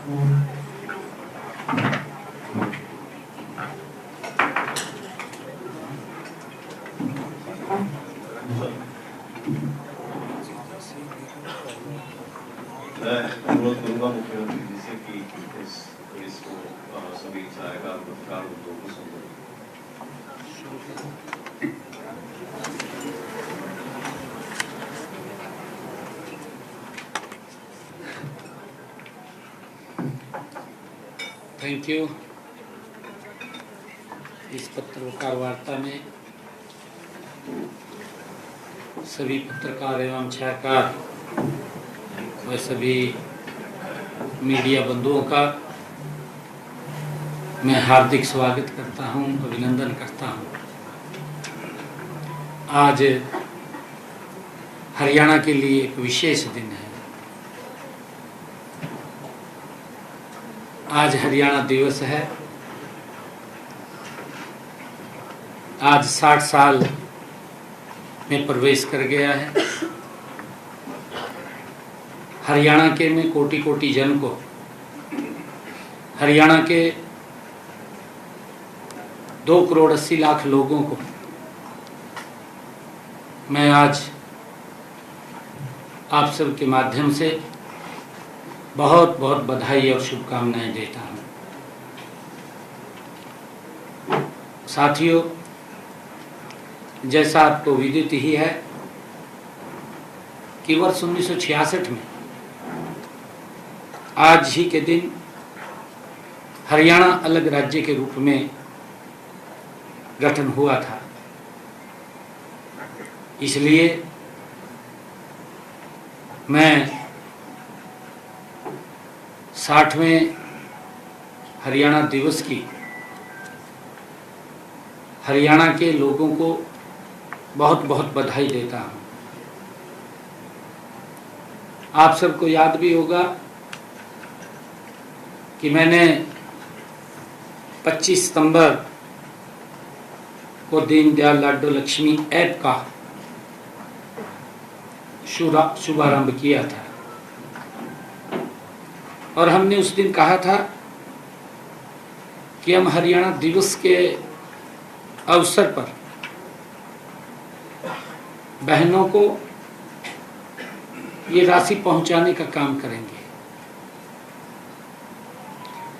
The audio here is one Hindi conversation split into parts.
मैं अनुरोध करूंगा मुख्यमंत्री जी से कि इसको सभी सहायकार पत्रकार लोगों को संबोधित। Thank you. इस पत्रकार वार्ता में सभी पत्रकार एवं छायाकार व सभी मीडिया बंधुओं का मैं हार्दिक स्वागत करता हूं, अभिनंदन करता हूं। आज हरियाणा के लिए एक विशेष दिन है। आज हरियाणा दिवस है। आज 60 साल में प्रवेश कर गया है। हरियाणा के में कोटि कोटि जन को, हरियाणा के 2 करोड़ 80 लाख लोगों को मैं आज आप सब के माध्यम से बहुत बहुत बधाई और शुभकामनाएं देता हूं। साथियों, जैसा आपको विदित ही है कि वर्ष 1966 में आज ही के दिन हरियाणा अलग राज्य के रूप में गठन हुआ था। इसलिए मैं 60वें हरियाणा दिवस की हरियाणा के लोगों को बहुत बहुत बधाई देता हूं। आप सबको याद भी होगा कि मैंने 25 सितंबर को दीनदयाल लाडो लक्ष्मी ऐप का शुभारंभ किया था और हमने उस दिन कहा था कि हम हरियाणा दिवस के अवसर पर बहनों को ये राशि पहुंचाने का काम करेंगे।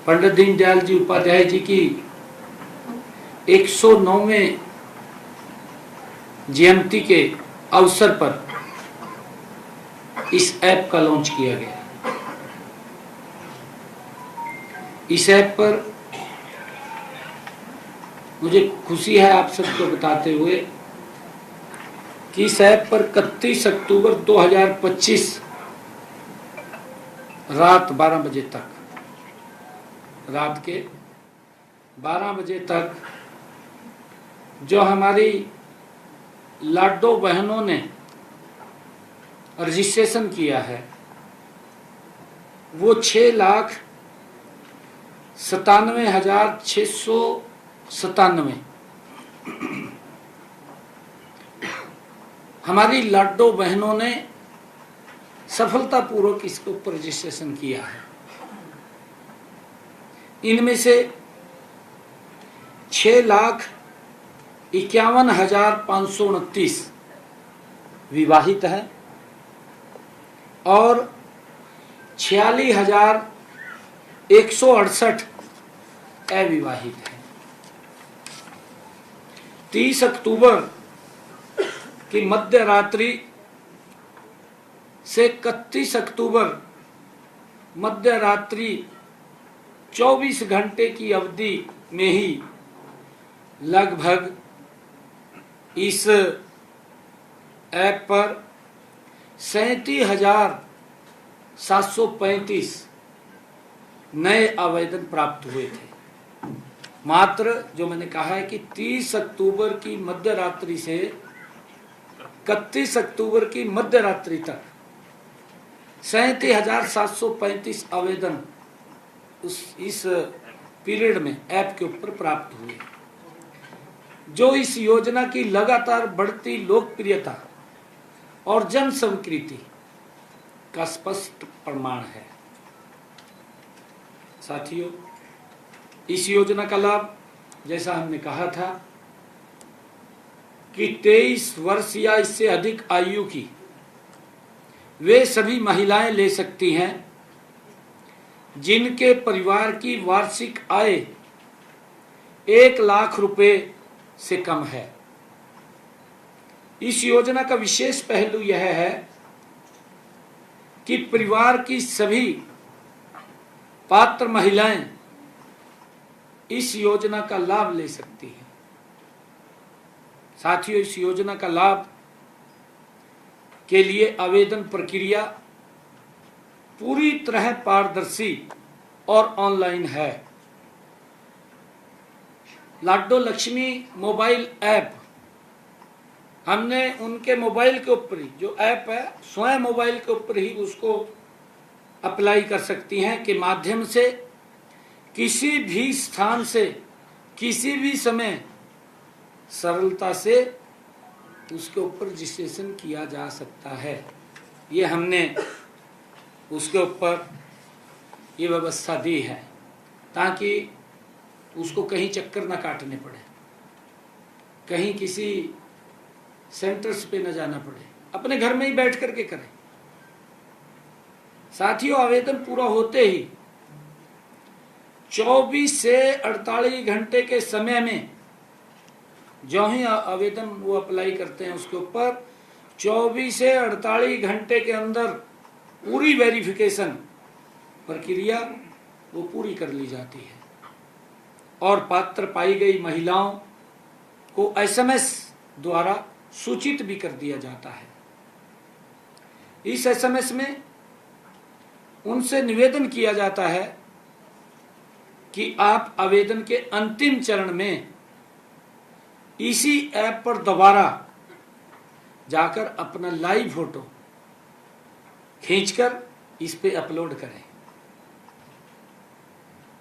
पंडित दीनदयाल जी उपाध्याय जी की 109वें जयंती के अवसर पर इस ऐप का लॉन्च किया गया। इस ऐप पर मुझे खुशी है आप सबको बताते हुए कि इस ऐप पर 31 अक्टूबर 2025 रात 12 बजे तक, रात के 12 बजे तक जो हमारी लाडो बहनों ने रजिस्ट्रेशन किया है वो 6,97,697 हमारी लाडो बहनों ने सफलतापूर्वक इसके ऊपर रजिस्ट्रेशन किया है। इनमें से 6,51,529 विवाहित हैं और 46,168 अविवाहित हैं। 30 अक्टूबर की मध्य रात्रि से 31 अक्टूबर मध्य रात्रि 24 घंटे की अवधि में ही लगभग इस ऐप पर 37,735 नए आवेदन प्राप्त हुए थे। मात्र जो मैंने कहा है कि 30 अक्टूबर की मध्य रात्रि से 31 अक्टूबर की मध्य रात्रि तक 37,735 आवेदन इस पीरियड में ऐप के ऊपर प्राप्त हुए, जो इस योजना की लगातार बढ़ती लोकप्रियता और जन स्वीकृति का स्पष्ट प्रमाण है। साथियों, इस योजना का लाभ जैसा हमने कहा था कि 23 वर्ष या इससे अधिक आयु की वे सभी महिलाएं ले सकती हैं जिनके परिवार की वार्षिक आय 1 लाख रुपए से कम है। इस योजना का विशेष पहलू यह है कि परिवार की सभी पात्र महिलाएं इस योजना का लाभ ले सकती हैं। साथियों, इस योजना का लाभ के लिए आवेदन प्रक्रिया पूरी तरह पारदर्शी और ऑनलाइन है। लाडो लक्ष्मी मोबाइल ऐप हमने उनके मोबाइल के ऊपर ही, जो ऐप है स्वयं मोबाइल के ऊपर ही उसको अप्लाई कर सकती हैं के माध्यम से किसी भी स्थान से किसी भी समय सरलता से उसके ऊपर रजिस्ट्रेशन किया जा सकता है। ये हमने उसके ऊपर ये व्यवस्था दी है ताकि उसको कहीं चक्कर ना काटने पड़े, कहीं किसी सेंटर्स पे न जाना पड़े, अपने घर में ही बैठ करके करें। साथियों, आवेदन पूरा होते ही 24 से 48 घंटे के समय में जो ही आवेदन वो अप्लाई करते हैं उसके ऊपर 24 से 48 घंटे के अंदर पूरी वेरिफिकेशन प्रक्रिया वो पूरी कर ली जाती है और पात्र पाई गई महिलाओं को SMS द्वारा सूचित भी कर दिया जाता है। इस SMS में उनसे निवेदन किया जाता है कि आप आवेदन के अंतिम चरण में इसी ऐप पर दोबारा जाकर अपना लाइव फोटो खींचकर इस पे अपलोड करें।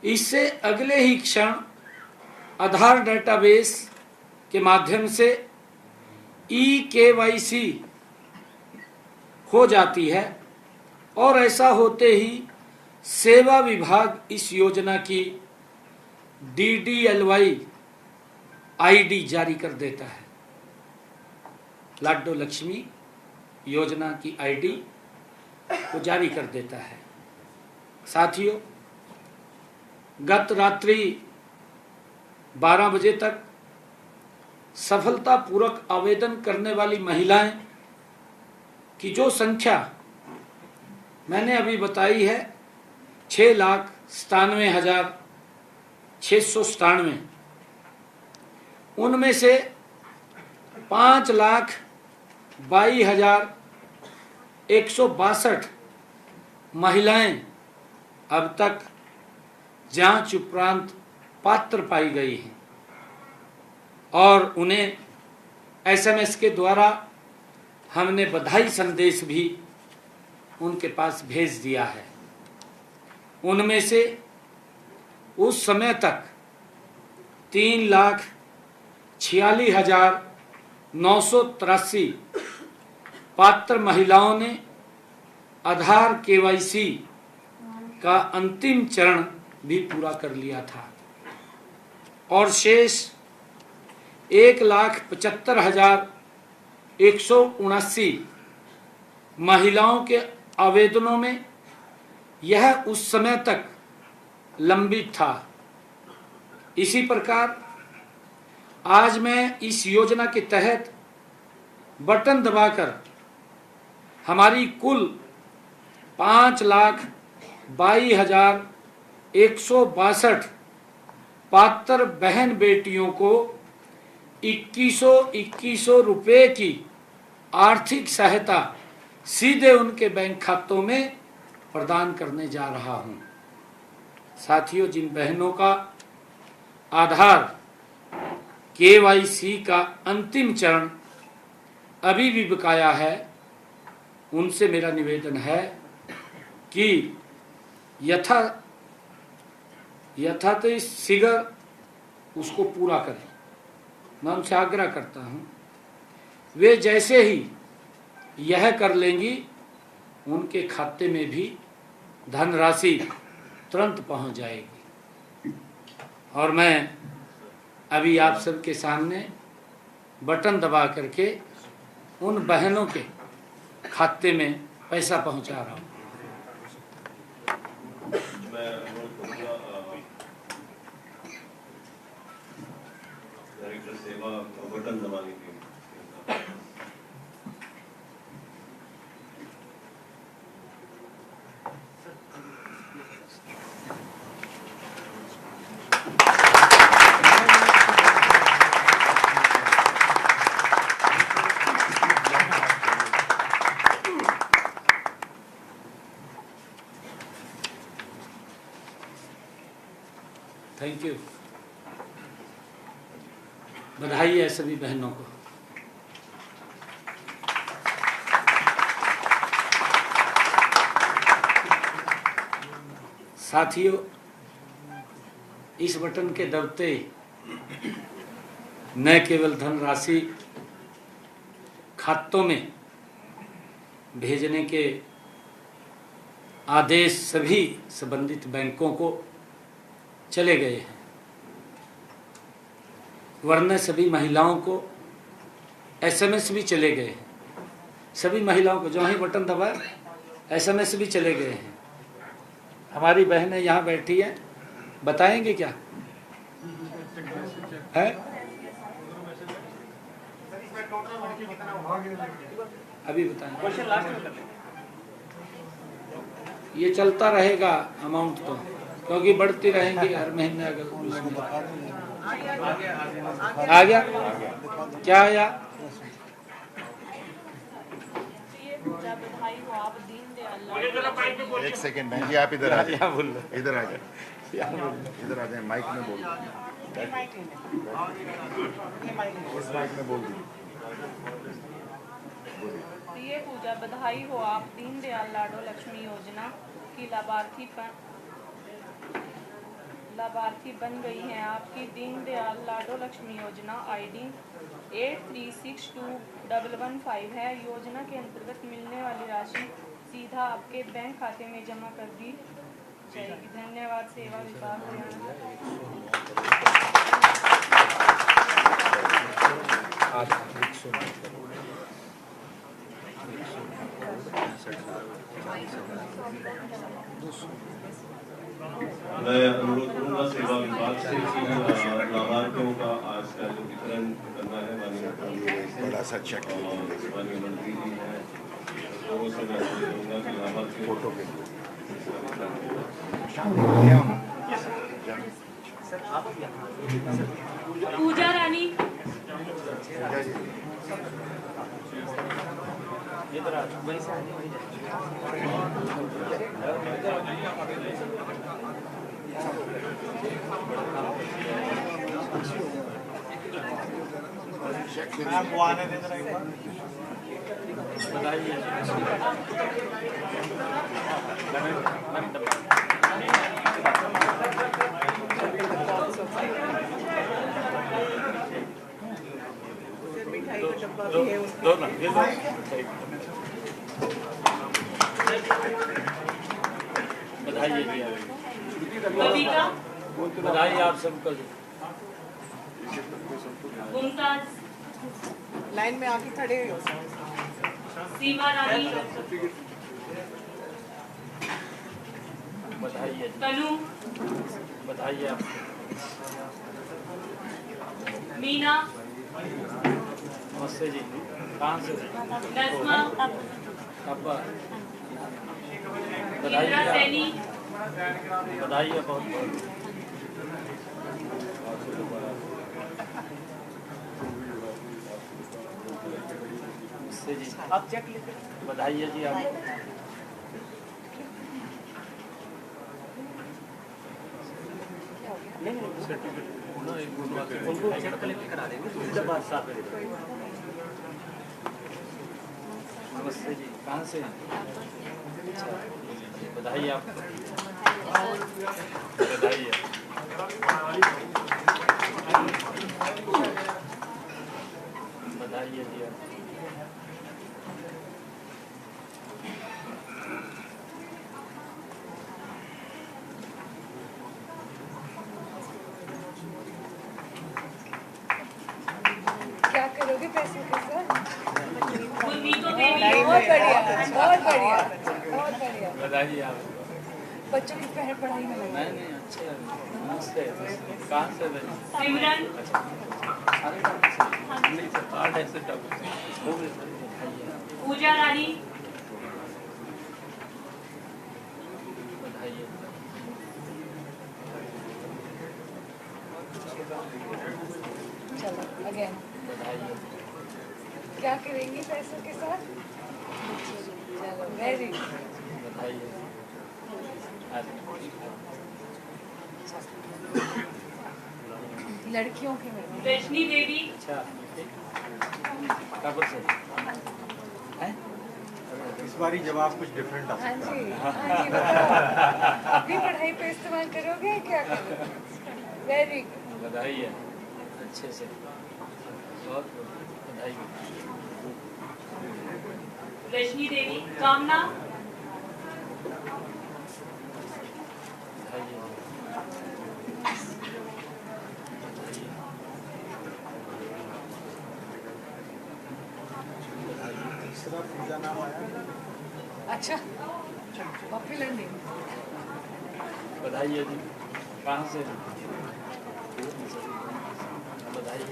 इससे अगले ही क्षण आधार डेटाबेस के माध्यम से eKYC हो जाती है और ऐसा होते ही सेवा विभाग इस योजना की DDLY ID जारी कर देता है। लाडो लक्ष्मी योजना की ID को जारी कर देता है। साथियों, गत रात्रि 12 बजे तक सफलतापूर्वक आवेदन करने वाली महिलाएं की जो संख्या मैंने अभी बताई है 6,97,697, उनमें से 5,22,162 महिलाएं अब तक जांच उपरांत पात्र पाई गई हैं और उन्हें SMS के द्वारा हमने बधाई संदेश भी उनके पास भेज दिया है। उनमें से उस समय तक 3,46,983 पात्र महिलाओं ने आधार KYC का अंतिम चरण भी पूरा कर लिया था और शेष 1,75,179 महिलाओं के आवेदनों में यह उस समय तक लंबित था। इसी प्रकार आज मैं इस योजना के तहत बटन दबाकर हमारी कुल 5,22,162 पात्र बहन बेटियों को 2100 रुपये की आर्थिक सहायता सीधे उनके बैंक खातों में प्रदान करने जा रहा हूं। साथियों, जिन बहनों का आधार KYC का अंतिम चरण अभी भी बकाया है, उनसे मेरा निवेदन है कि यथात शीघ्र उसको पूरा करें। मैं उनसे आग्रह करता हूं, वे जैसे ही यह कर लेंगी उनके खाते में भी धनराशि तुरंत पहुंच जाएगी। और मैं अभी आप सबके सामने बटन दबा करके उन बहनों के खाते में पैसा पहुंचा रहा हूं। मैं अनुरोध करूंगा डायरेक्टर सेवा बटन दबाने के। Thank you. बधाई है सभी बहनों को। साथियों, इस बटन के दबते न केवल धनराशि खातों में भेजने के आदेश सभी संबंधित बैंकों को चले गए हैं, वरना सभी महिलाओं को एसएमएस भी चले गए हैं। सभी महिलाओं को जो ही बटन दबा एसएमएस भी चले गए हैं। हमारी बहनें यहाँ बैठी हैं, बताएंगे क्या है? अभी बताएंगे। ये चलता रहेगा अमाउंट तो, क्योंकि बढ़ती रहेंगी हर महीने। अगर आ गया क्या आया? एक सेकंड बहन जी, आप इधर आ जाए, इधर आ जाए, इधर आ जाए, माइक में बोल, इस माइक में बोल दीजिए। प्रिय पूजा, बधाई हो, आप दीनदयाल लाडो लक्ष्मी योजना की लाभार्थी बन गई हैं। आपकी दीनदयाल लाडो लक्ष्मी योजना आईडी 83621115 है। योजना के अंतर्गत मिलने वाली राशि सीधा आपके बैंक खाते में जमा कर दी जाएगी। धन्यवाद। सेवा विभाग हरियाणा। मैं अनुरोध करूंगा सेवा विभाग से कि लाभार्थियों का आज का जो वितरण करना है बड़ा सा चेक माननीय मंत्री जी हैं, दोनों से मैं अनुरोध करूंगा कि लाभार्थियों फोटो के पूजा रानी आपको आने दे जरा एक बार। मिठाई का डब्बा भी है उसमें। बधाई आप सबको। मुमताज लाइन में आके खड़े हो। सीमा रानी बधाई तनु बधाई आप। मीना नमस्ते जी, कहाँ से? नज़मा पापा इंदिरा सैनी बधाई है बहुत बहुत। नमस्ते जी, आप चेक लेते बधाई है जी आप। उनको कलेक्ट करा देंगे। नमस्ते जी, कहाँ से? अच्छा, बधाई आप। बधाई है। बधाई है जी आप। पैसों के साथ। गुरमीतो देवी बहुत बढ़िया, बहुत बढ़िया, बहुत बढ़िया। बताइए आप। बच्चों की पढ़ाई में लगे। नहीं नहीं अच्छे नमस्ते। कहाँ से बने? सिमरन सारे काम से नहीं सर कार्ड ऐसे टब हो गए सर बताइए पूजा रानी बताइए चलो अगेन बताइए क्या करेंगी पैसों के साथ? चलो वेरी बताइए लड़कियों के में रजनी देवी अच्छा कब से हैं? इस बारी जवाब कुछ डिफरेंट हाँ जी बताओ। अपनी पढ़ाई पे इस्तेमाल करोगे या क्या करोगे? Very good. बताइए अच्छे से बहुत बताइए रजनी देवी कामना बताइए तीसरा पूजा नाम आया। अच्छा पॉपुलर नेम। बताइए जी कहाँ से बताइए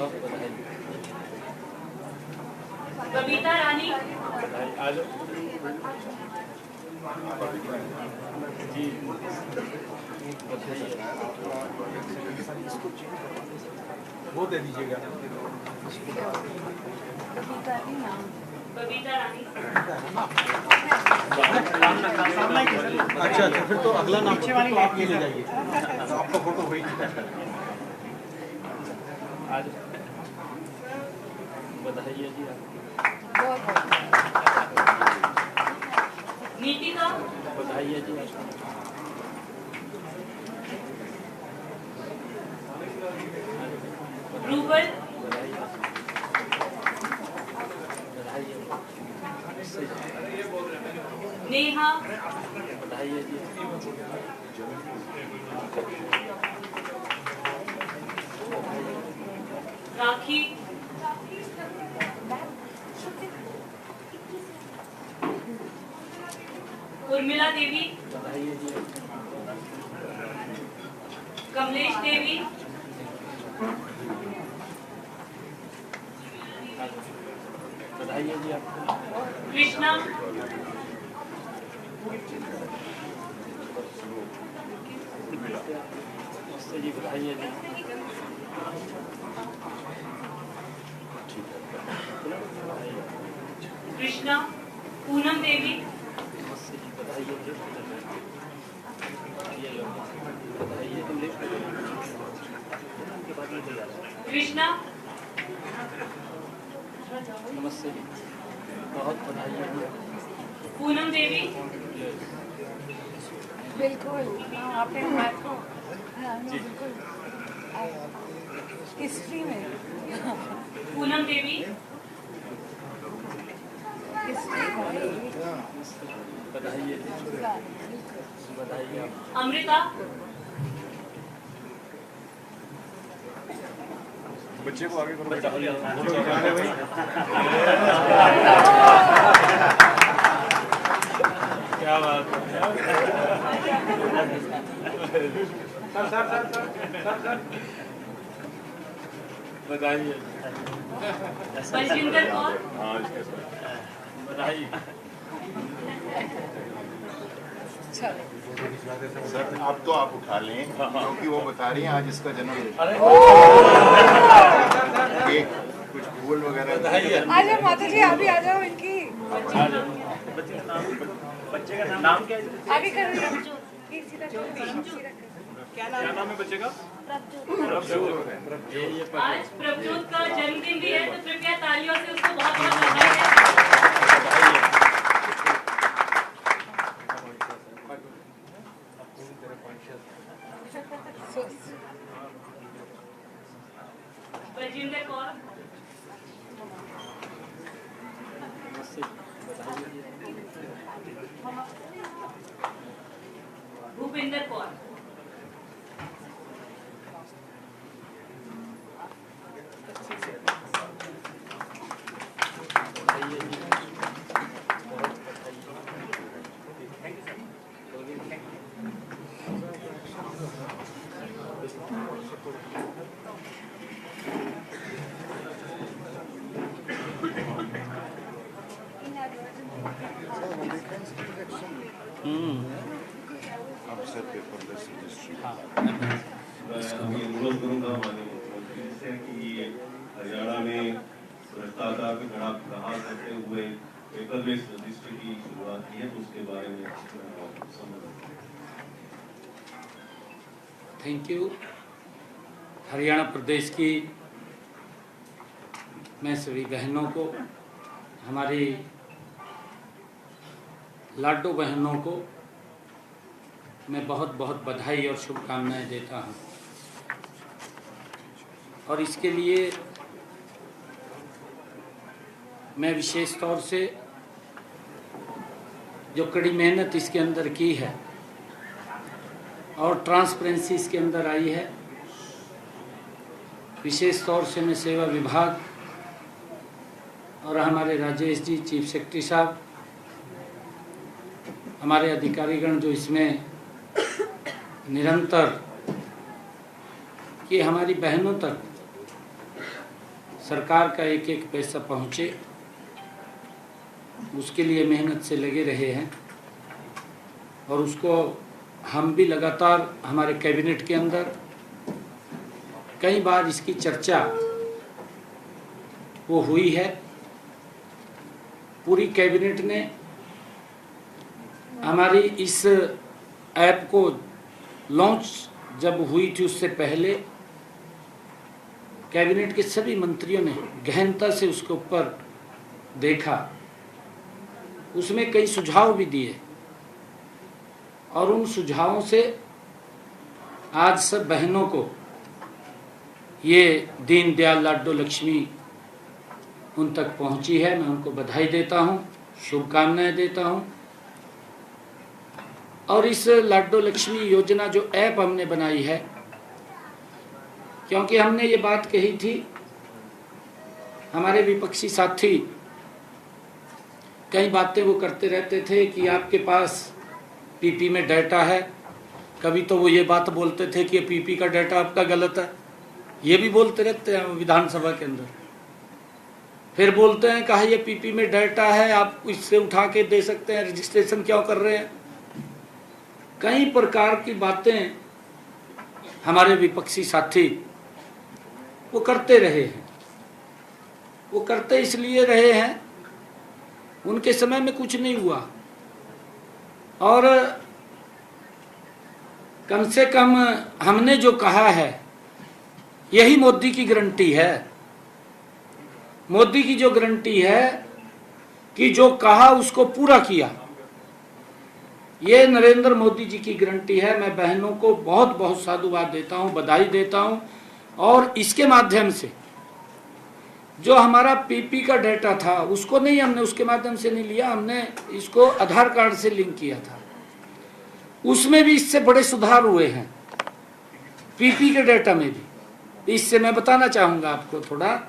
और बताइए बबीता रानी बताइए आ जाओ जी बताइए वो दे दीजिएगा। बबीता रानी अच्छा अच्छा फिर तो अगला नाम तो आप ये ले जाइए। आपका फोटो वही आ जाओ बताइए जी आप बहुत बहुत नीतिका बताइए जी आप रूबल बताइए बताइए नेहा बताइए जी राखी उर्मिला देवी बताइए जी कमलेश देवी बताइए जी आप कृष्णा नमस्ते जी बताइए जी कृष्णा पूनम देवी नमस्ते जी बताइए जी ये लो बताइए कृष्णा नमस्ते जी बहुत बताइए जी पूनम देवी बिल्कुल हाँ, आपने हमारे को हाँ बिल्कुल हिस्ट्री में पूनम देवी हिस्ट्री बताइए जी बताइए आप अमृता बच्चे को आगे करो। क्या बात बताइए बलजिंदर कौर बताइए चलो सर अब तो आप उठा लें क्योंकि वो बता रही हैं आज इसका जन्मदिन। केक कुछ फूल वगैरह बताइए आ जाओ माता जी अभी आ जाओ इनकी बच्चे का नाम क्या है? आगे कर रही सीधा करो, सीधा करो। क्या नाम है बच्चे का? आज प्रभजोत का जन्मदिन भी है तो कृपया तालियों से उसको बहुत बहुत बधाई है बलजिंदर कौर भूपिंदर कौर मैं ये अनुरोध करूंगा माननीय मुख्यमंत्री से कि ये हरियाणा में भ्रष्टाचार के खिलाफ प्रहार करते हुए पेपर बेस रजिस्ट्री की शुरुआत की है, तो उसके बारे में समझ। Thank you. हरियाणा प्रदेश की मैं सभी बहनों को, हमारी लाडो बहनों को मैं बहुत बहुत बधाई और शुभकामनाएं देता हूं। और इसके लिए मैं विशेष तौर से जो कड़ी मेहनत इसके अंदर की है और ट्रांसपेरेंसी इसके अंदर आई है, विशेष तौर से मैं सेवा विभाग और हमारे राजेश जी, चीफ सेक्रेटरी साहब, हमारे अधिकारीगण जो इसमें निरंतर कि हमारी बहनों तक सरकार का एक एक पैसा पहुँचे, उसके लिए मेहनत से लगे रहे हैं। और उसको हम भी लगातार हमारे कैबिनेट के अंदर कई बार इसकी चर्चा वो हुई है। पूरी कैबिनेट ने हमारी इस ऐप को लॉन्च जब हुई थी उससे पहले कैबिनेट के सभी मंत्रियों ने गहनता से उसके ऊपर देखा, उसमें कई सुझाव भी दिए और उन सुझावों से आज सब बहनों को ये दीनदयाल लाडो लक्ष्मी उन तक पहुंची है। मैं उनको बधाई देता हूं, शुभकामनाएं देता हूं। और इस लाडो लक्ष्मी योजना जो ऐप हमने बनाई है, क्योंकि हमने ये बात कही थी, हमारे विपक्षी साथी कई बातें वो करते रहते थे कि आपके पास पीपी में डाटा है। कभी तो वो ये बात बोलते थे कि पीपी का डाटा आपका गलत है, ये भी बोलते रहते हैं विधानसभा के अंदर। फिर बोलते हैं कहा ये पीपी में डाटा है, आप इससे उठा के दे सकते हैं, रजिस्ट्रेशन क्यों कर रहे हैं। कई प्रकार की बातें हमारे विपक्षी साथी वो करते रहे हैं। वो करते इसलिए रहे हैं, उनके समय में कुछ नहीं हुआ और कम से कम हमने जो कहा है यही मोदी की गारंटी है। मोदी की जो गारंटी है कि जो कहा उसको पूरा किया, ये नरेंद्र मोदी जी की गारंटी है। मैं बहनों को बहुत बहुत साधुवाद देता हूं, बधाई देता हूं। और इसके माध्यम से जो हमारा पीपी का डाटा था उसको नहीं, हमने उसके माध्यम से नहीं लिया, हमने इसको आधार कार्ड से लिंक किया था। उसमें भी इससे बड़े सुधार हुए हैं, पीपी के डाटा में भी। इससे मैं बताना चाहूंगा आपको थोड़ा।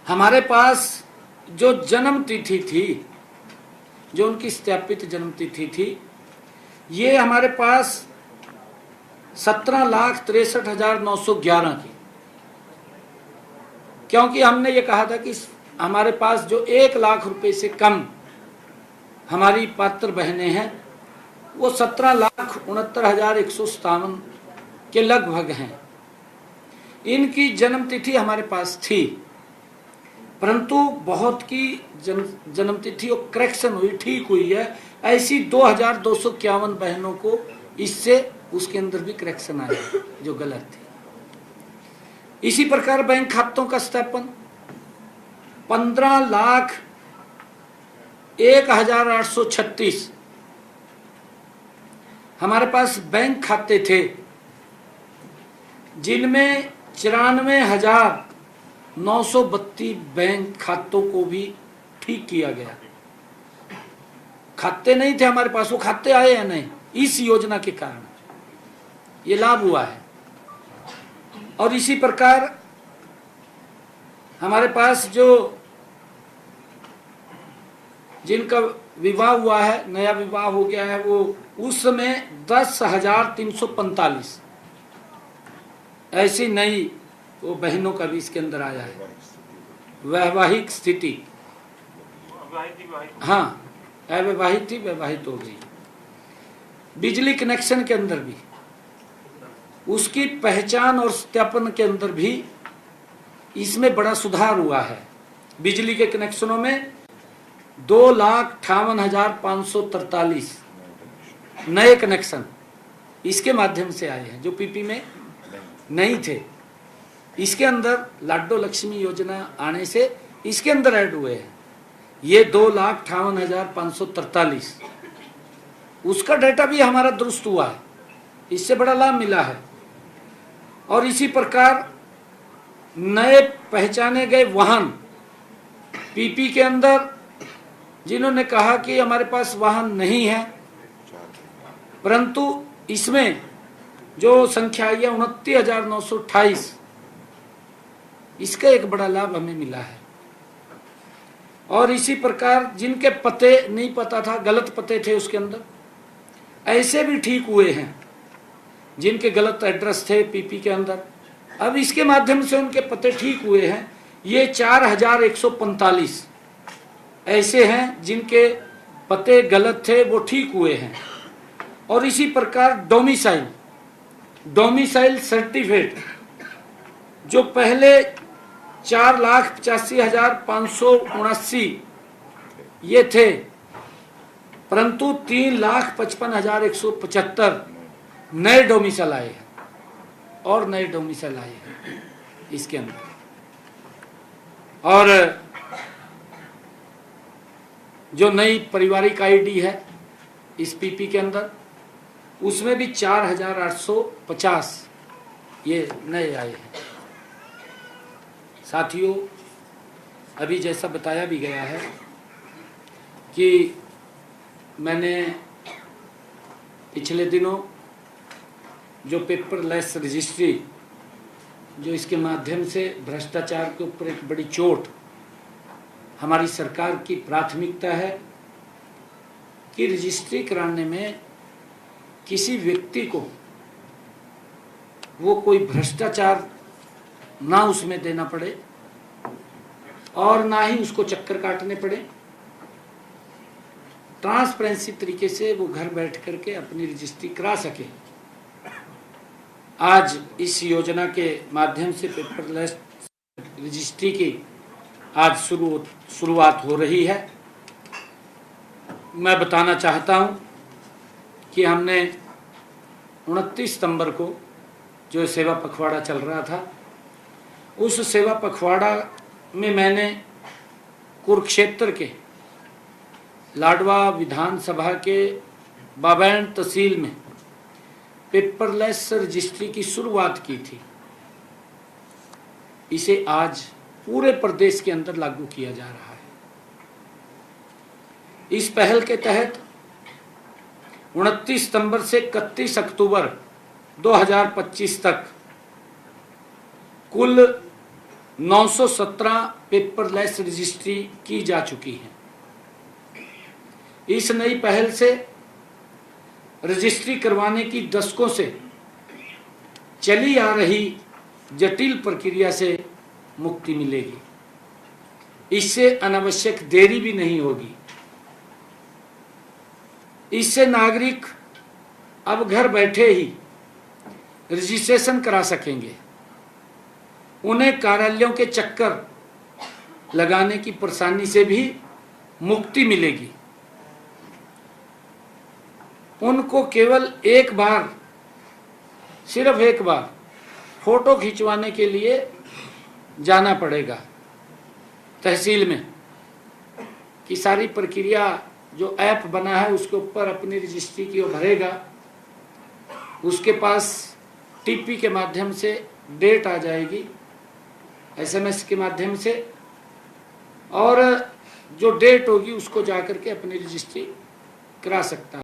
हमारे पास जो जन्म तिथि थी, जो उनकी सत्यापित जन्म तिथि थी, ये हमारे पास 17,63,911 की, क्योंकि हमने ये कहा था कि हमारे पास जो 1 लाख रुपए से कम हमारी पात्र बहनें हैं वो 17,69,157 के लगभग हैं। इनकी जन्म तिथि हमारे पास थी, परंतु बहुत की जन्म तिथि और करेक्शन हुई, ठीक हुई है। ऐसी 2,251 बहनों को इससे उसके अंदर भी करेक्शन आया जो गलत थी। इसी प्रकार बैंक खातों का सत्यापन 15,01,836 हमारे पास बैंक खाते थे, जिनमें 94,932 बैंक खातों को भी ठीक किया गया। खाते नहीं थे हमारे पास, वो खाते आए या नहीं, इस योजना के कारण ये लाभ हुआ है। और इसी प्रकार हमारे पास जो जिनका विवाह हुआ है, नया विवाह हो गया है, वो उस समय 10,345 ऐसी नई वो बहनों का भी इसके अंदर आया है। वैवाहिक स्थिति, हाँ, अविवाहित थी, वैवाहित हो गई। बिजली कनेक्शन के अंदर भी उसकी पहचान और सत्यापन के अंदर भी इसमें बड़ा सुधार हुआ है। बिजली के कनेक्शनों में 2,58,543 नए कनेक्शन इसके माध्यम से आए हैं, जो पीपी में नहीं थे। इसके अंदर लाडो लक्ष्मी योजना आने से इसके अंदर ऐड हुए हैं। ये 2,58,543 उसका डाटा भी हमारा दुरुस्त हुआ है, इससे बड़ा लाभ मिला है। और इसी प्रकार नए पहचाने गए वाहन पीपी के अंदर, जिन्होंने कहा कि हमारे पास वाहन नहीं है, परंतु इसमें जो संख्या आई है 29,928, इसका एक बड़ा लाभ हमें मिला है। और इसी प्रकार जिनके पते नहीं पता था, गलत पते थे उसके अंदर, ऐसे भी ठीक हुए हैं। जिनके गलत एड्रेस थे पीपी के अंदर, अब इसके माध्यम से उनके पते ठीक हुए हैं। ये 4,145 ऐसे हैं जिनके पते गलत थे, वो ठीक हुए हैं। और इसी प्रकार डोमिसाइल सर्टिफिकेट जो पहले 4,85,579 ये थे, परंतु 3,55,175 नए डोमिसाइल आए हैं और नए डोमिसाइल आए हैं इसके अंदर। और जो नई पारिवारिक आईडी है इस पीपी के अंदर, उसमें भी 4,850 ये नए आए हैं। साथियों, अभी जैसा बताया भी गया है कि मैंने पिछले दिनों जो पेपरलेस रजिस्ट्री, जो इसके माध्यम से भ्रष्टाचार के ऊपर एक बड़ी चोट, हमारी सरकार की प्राथमिकता है कि रजिस्ट्री कराने में किसी व्यक्ति को वो कोई भ्रष्टाचार ना उसमें देना पड़े और ना ही उसको चक्कर काटने पड़े। ट्रांसपेरेंसी तरीके से वो घर बैठ करके अपनी रजिस्ट्री करा सके। आज इस योजना के माध्यम से पेपरलेस रजिस्ट्री की आज शुरुआत हो रही है। मैं बताना चाहता हूं कि हमने 29 सितंबर को जो सेवा पखवाड़ा चल रहा था, उस सेवा पखवाड़ा में मैंने कुरुक्षेत्र के लाडवा विधानसभा के बाबैन तहसील में पेपरलेस रजिस्ट्री की शुरुआत की थी। इसे आज पूरे प्रदेश के अंदर लागू किया जा रहा है। इस पहल के तहत 29 सितंबर से 31 अक्टूबर 2025 तक कुल 917 पेपरलेस रजिस्ट्री की जा चुकी है। इस नई पहल से रजिस्ट्री करवाने की दशकों से चली आ रही जटिल प्रक्रिया से मुक्ति मिलेगी। इससे अनावश्यक देरी भी नहीं होगी। इससे नागरिक अब घर बैठे ही रजिस्ट्रेशन करा सकेंगे। उन्हें कार्यालयों के चक्कर लगाने की परेशानी से भी मुक्ति मिलेगी। उनको केवल एक बार, सिर्फ एक बार फोटो खिंचवाने के लिए जाना पड़ेगा तहसील में, कि सारी प्रक्रिया जो ऐप बना है उसके ऊपर अपनी रजिस्ट्री की वो भरेगा। उसके पास टीपी के माध्यम से डेट आ जाएगी, एसएमएस के माध्यम से, और जो डेट होगी उसको जाकर के अपनी रजिस्ट्री करा सकता है।